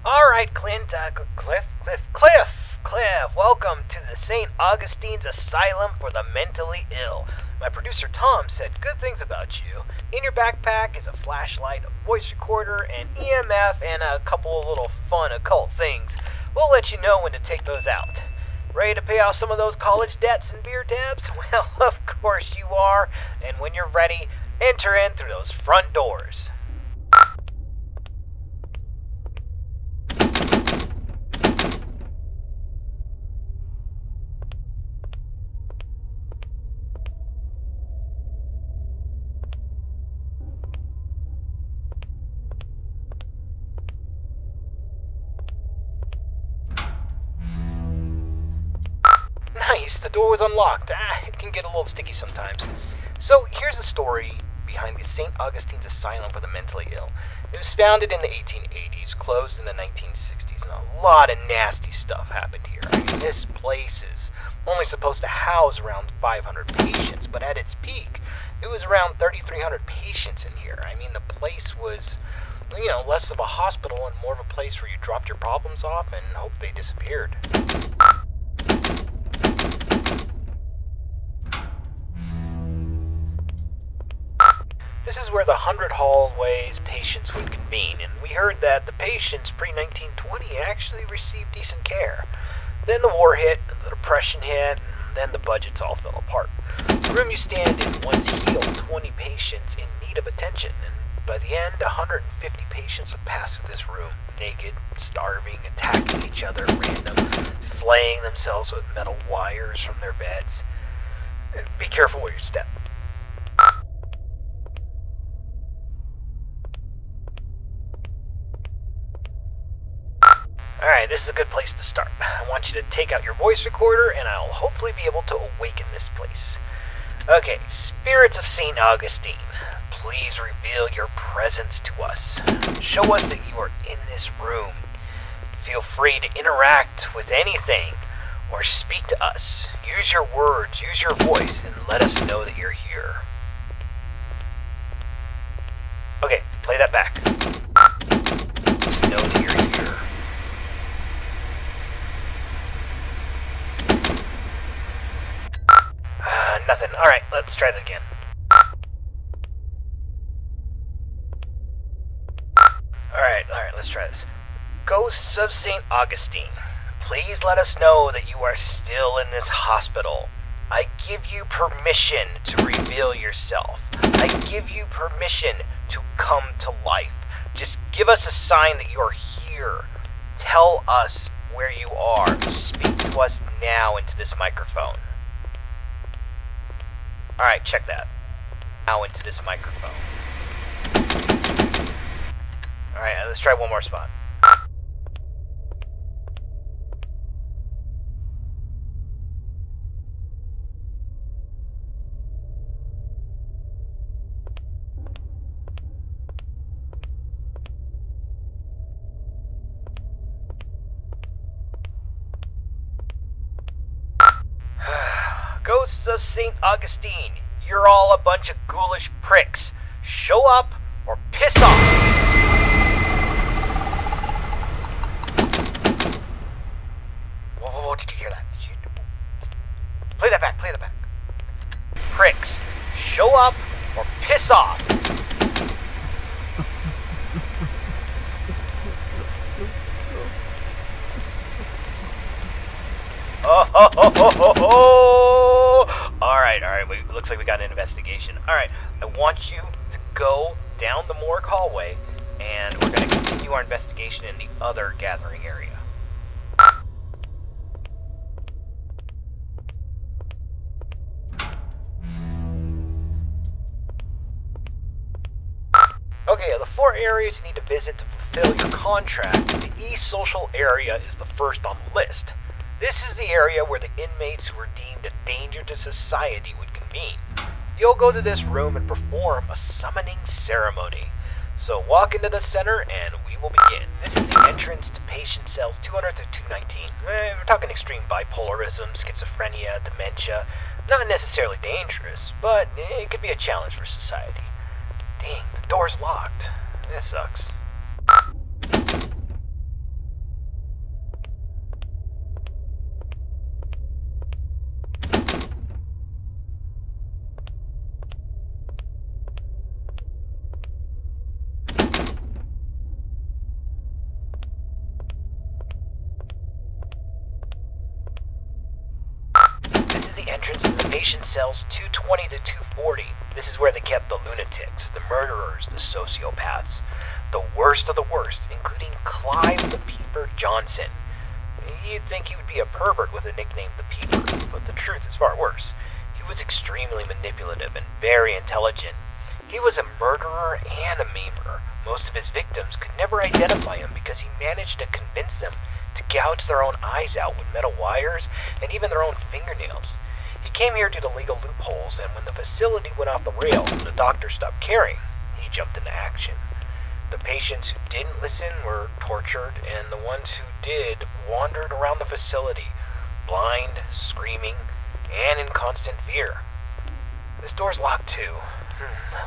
Alright, Clint, Cliff, welcome to the St. Augustine's Asylum for the Mentally Ill. My producer Tom said good things about you. In your backpack is a flashlight, a voice recorder, an EMF, and a couple of little fun occult things. We'll let you know when to take those out. Ready to pay off some of those college debts and beer tabs? Well, of course you are. And when you're ready, enter in through those front doors. Nice, the door was unlocked. It can get a little sticky sometimes. So here's the story behind the St. Augustine's Asylum for the Mentally Ill. It was founded in the 1880s, closed in the 1960s, and a lot of nasty stuff happened here. I mean, this place is only supposed to house around 500 patients, but at its peak, it was around 3,300 patients in here. I mean, the place was, less of a hospital and more of a place where you dropped your problems off and hoped they disappeared. This is where the 100 hallways patients would convene, and we heard that the patients pre-1920 actually received decent care. Then the war hit, the depression hit, and then the budgets all fell apart. The room you stand in once healed 20 patients in need of attention, and by the end, 150 patients would pass through this room, naked, starving, attacking each other at random, flaying themselves with metal wires from their beds. Be careful where you step. Alright, this is a good place to start. I want you to take out your voice recorder, and I'll hopefully be able to awaken this place. Okay, spirits of St. Augustine, please reveal your presence to us. Show us that you are in this room. Feel free to interact with anything, or speak to us. Use your words, use your voice, and let us know that you're here. Okay, play that back. Know that you're here. Nothing. Alright, let's try that again. Alright, let's try this. Ghosts of St. Augustine, please let us know that you are still in this hospital. I give you permission to reveal yourself. I give you permission to come to life. Just give us a sign that you're here. Tell us where you are. Speak to us now into this microphone. Alright, check that. Now into this microphone. Alright, let's try one more spot. Ghosts of St. Augustine, you're all a bunch of ghoulish pricks. Show up or piss off! Whoa, did you hear that? Play that back. Pricks, show up or piss off! Alright, looks like we got an investigation. Alright, I want you to go down the morgue hallway, and we're going to continue our investigation in the other gathering area. Okay, of the 4 areas you need to visit to fulfill your contract, the East Social area is the first on the list. This is the area where the inmates who are deemed a danger to society would convene. You'll go to this room and perform a summoning ceremony. So walk into the center and we will begin. This is the entrance to patient cells 200 through 219. We're talking extreme bipolarism, schizophrenia, dementia. Not necessarily dangerous, but it could be a challenge for society. Dang, the door's locked. This sucks. cells 220 to 240. This is where they kept the lunatics, the murderers, the sociopaths, the worst of the worst, including Clive the Peeper Johnson. You'd think he would be a pervert with a nickname the Peeper, but the truth is far worse. He was extremely manipulative and very intelligent. He was a murderer and a memer. Most of his victims could never identify him because he managed to convince them to gouge their own eyes out with metal wires and even their own fingernails. He came here due to legal loopholes, and when the facility went off the rails and the doctor stopped caring, he jumped into action. The patients who didn't listen were tortured, and the ones who did wandered around the facility, blind, screaming, and in constant fear. This door's locked too.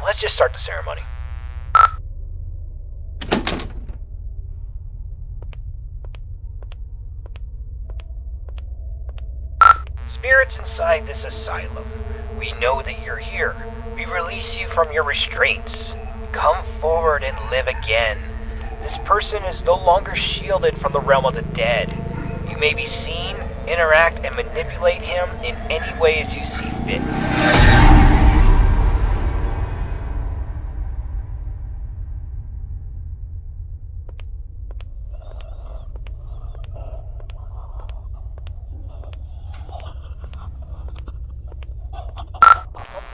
Let's just start the ceremony. Spirits inside this asylum, we know that you're here. We release you from your restraints. Come forward and live again. This person is no longer shielded from the realm of the dead. You may be seen, interact, and manipulate him in any way as you see fit.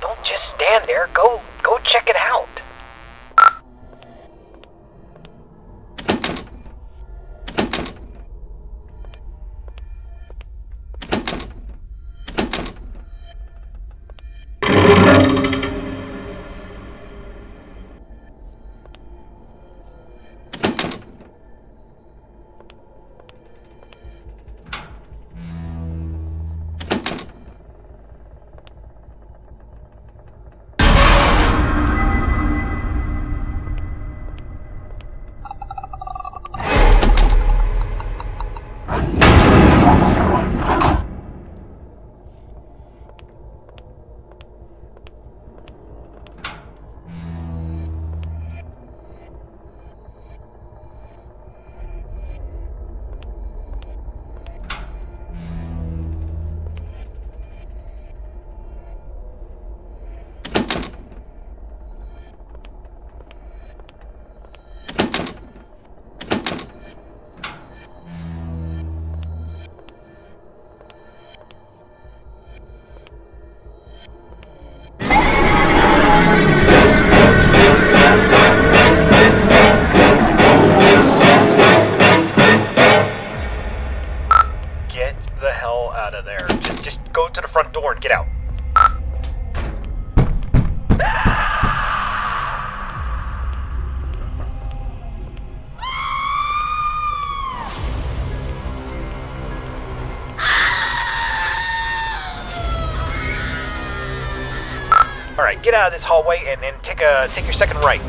Don't just stand there. Go check it out. Get out. Alright, get out of this hallway and then take your second right.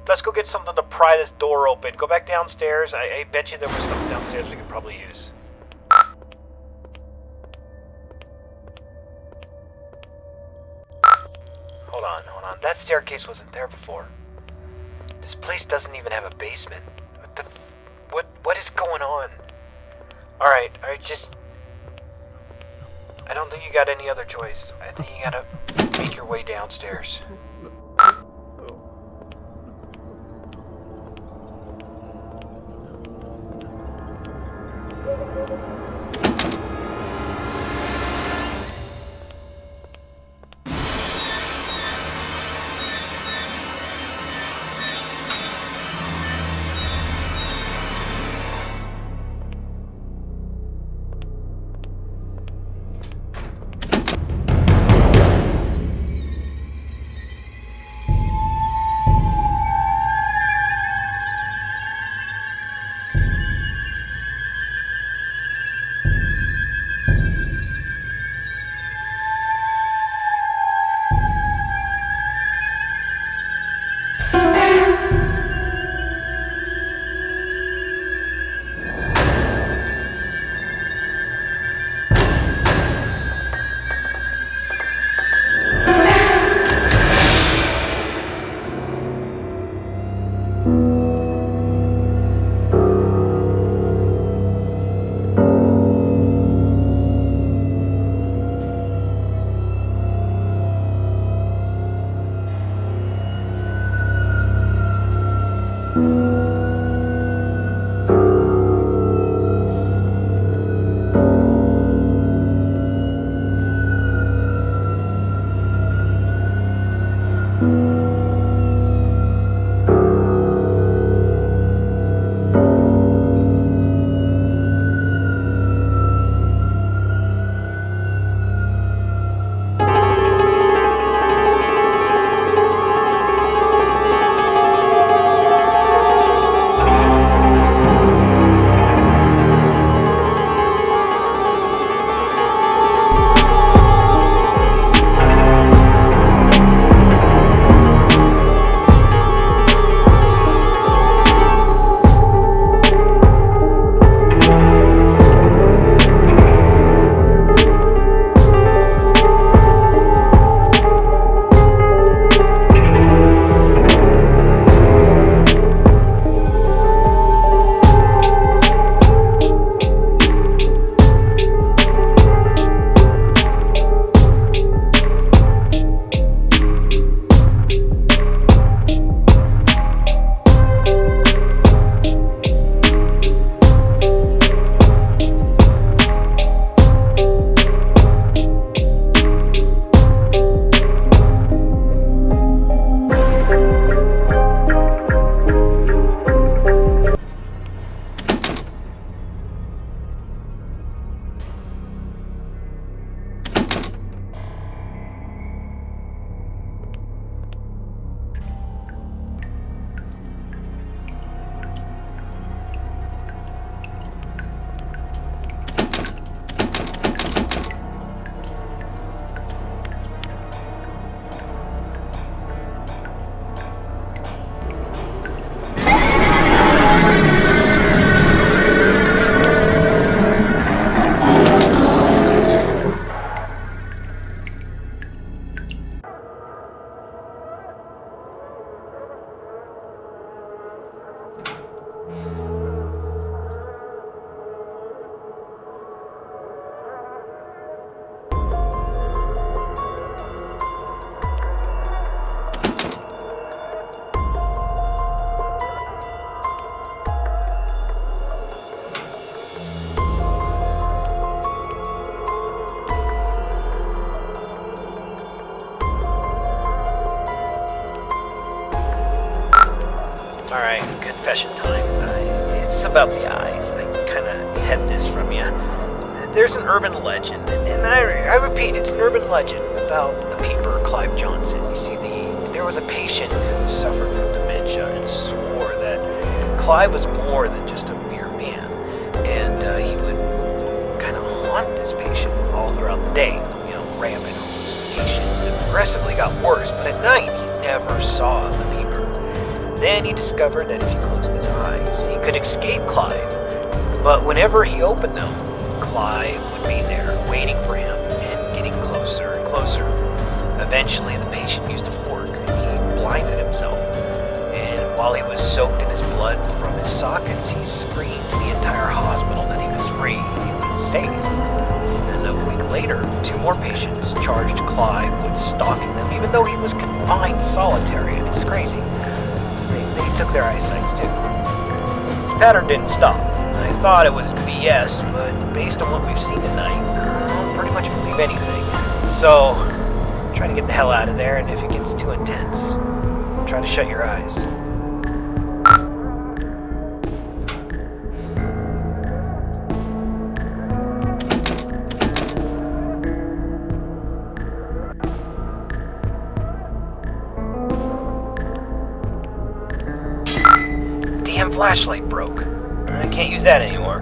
Let's go get something to pry this door open. Go back downstairs. I bet you there was something downstairs we could probably use. Hold on. That staircase wasn't there before. This place doesn't even have a basement. What is going on? Alright, just... I don't think you got any other choice. I think you gotta make your way downstairs. Alright, confession time. It's about the eyes. I kinda had this from you. There's an urban legend, and I repeat, it's an urban legend about the paper Clive Johnson. You see, there was a patient who suffered from dementia and swore that Clive was more than just a mere man. And he would kind of haunt this patient all throughout the day, rampant hallucinations. It progressively got worse, but at night he never saw the paper. Then he discovered that if he closed his eyes, he could escape Clive. But whenever he opened them, Clive would be there, waiting for him, and getting closer and closer. Eventually, the patient used a fork, and he blinded himself. And while he was soaked in his blood from his sockets, he screamed to the entire hospital that he was free, he was safe. And a week later, 2 more patients charged Clive with stalking them, even though he was confined solitary. It's crazy. They took their eyesight too. The pattern didn't stop. I thought it was BS, but based on what we've seen tonight, I'll pretty much believe anything. So, try to get the hell out of there, and if it gets too intense, try to shut your eyes. Damn flashlight broke. I can't use that anymore.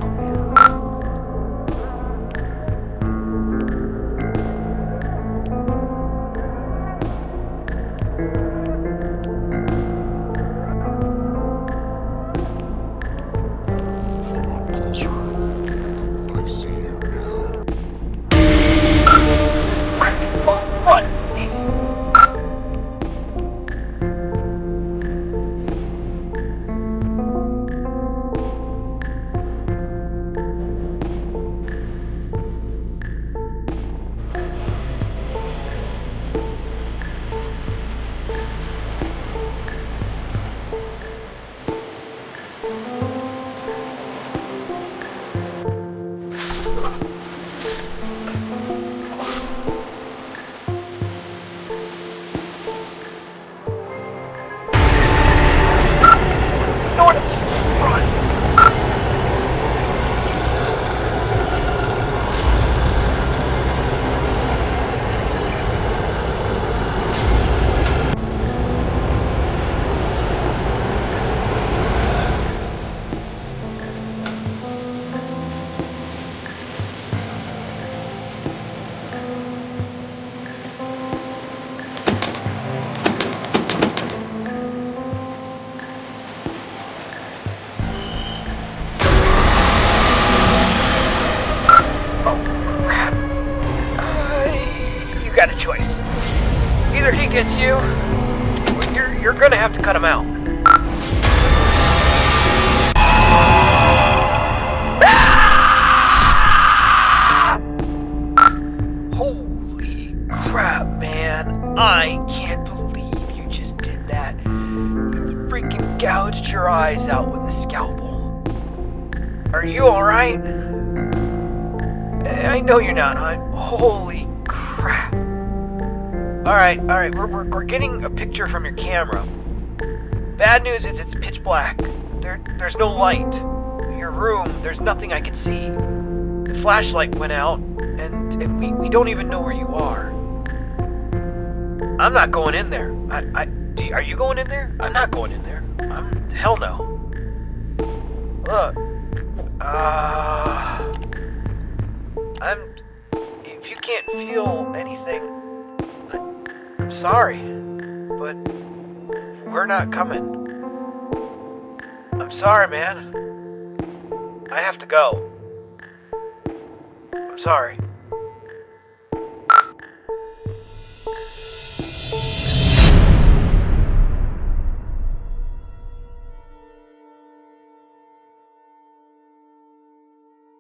gets you, you're gonna have to cut him out. Holy crap, man. I can't believe you just did that. You freaking gouged your eyes out with a scalpel. Are you alright? I know you're not, huh? Holy crap. Alright, we're getting a picture from your camera. Bad news is it's pitch black. There's no light. Your room, there's nothing I can see. The flashlight went out, and we don't even know where you are. I'm not going in there. Are you going in there? I'm not going in there. Hell no. Look, if you can't feel anything, I'm sorry, but we're not coming. I'm sorry, man. I have to go. I'm sorry.